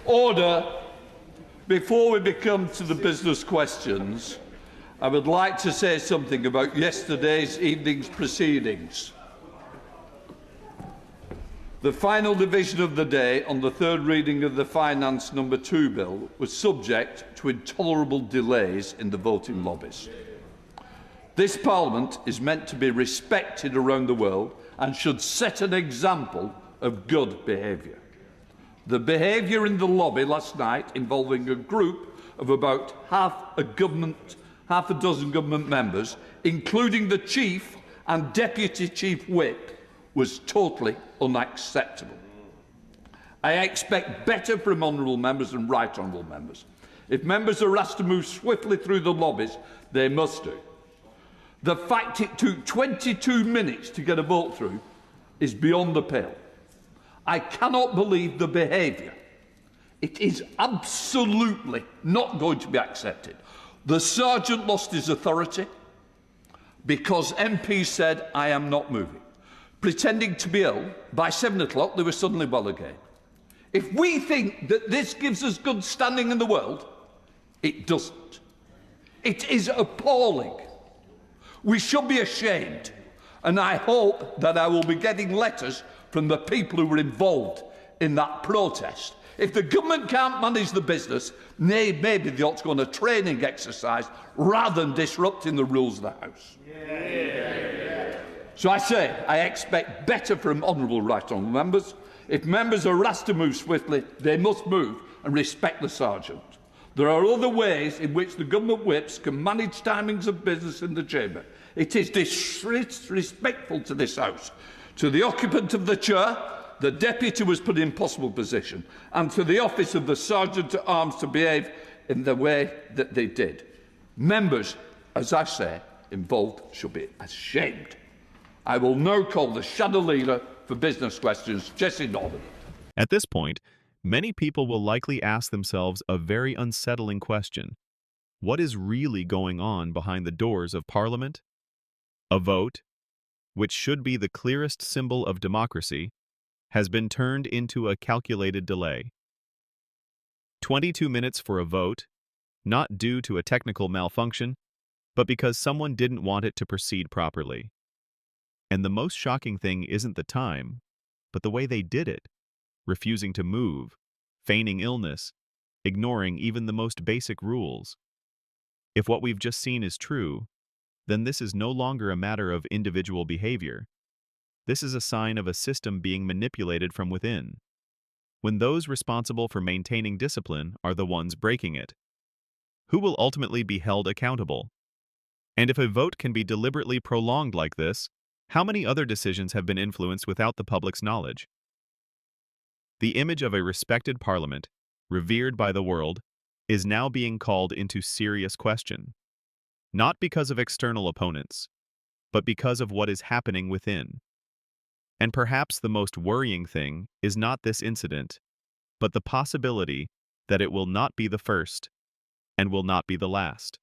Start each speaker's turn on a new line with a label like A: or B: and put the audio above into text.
A: Order. Before we come to the business questions, I would like to say something about yesterday's evening's proceedings. The final division of the day on the third reading of the Finance No. 2 bill was subject to intolerable delays in the voting lobbies. This Parliament is meant to be respected around the world and should set an example of good behaviour. The behaviour in the lobby last night, involving a group of about half a dozen government members, including the Chief and Deputy Chief Whip, was totally unacceptable. I expect better from honourable members and right honourable members. If members are asked to move swiftly through the lobbies, they must do. The fact it took 22 minutes to get a vote through is beyond the pale. I cannot believe the behaviour. It is absolutely not going to be accepted. The sergeant lost his authority because MPs said, "I am not moving." Pretending to be ill, by 7 o'clock they were suddenly well again. If we think that this gives us good standing in the world, it doesn't. It is appalling. We should be ashamed, and I hope that I will be getting letters from the people who were involved in that protest. If the government can't manage the business, maybe they ought to go on a training exercise rather than disrupting the rules of the House. So I say, I expect better from honourable right honourable members. If members are asked to move swiftly, they must move and respect the sergeant. There are other ways in which the government whips can manage timings of business in the chamber. It is disrespectful to this House, to the occupant of the chair. The deputy was put in impossible position, and to the office of the Sergeant-at-Arms to behave in the way that they did. Members, as I say, involved should be ashamed. I will now call the Shadow Leader for business questions, Jessie Norman.
B: At this point, many people will likely ask themselves a very unsettling question. What is really going on behind the doors of Parliament? A vote, which should be the clearest symbol of democracy, has been turned into a calculated delay. 22 minutes for a vote, not due to a technical malfunction, but because someone didn't want it to proceed properly. And the most shocking thing isn't the time, but the way they did it, refusing to move, feigning illness, ignoring even the most basic rules. If what we've just seen is true, then this is no longer a matter of individual behavior. This is a sign of a system being manipulated from within, when those responsible for maintaining discipline are the ones breaking it. Who will ultimately be held accountable? And if a vote can be deliberately prolonged like this, how many other decisions have been influenced without the public's knowledge? The image of a respected parliament, revered by the world, is now being called into serious question. Not because of external opponents, but because of what is happening within. And perhaps the most worrying thing is not this incident, but the possibility that it will not be the first and will not be the last.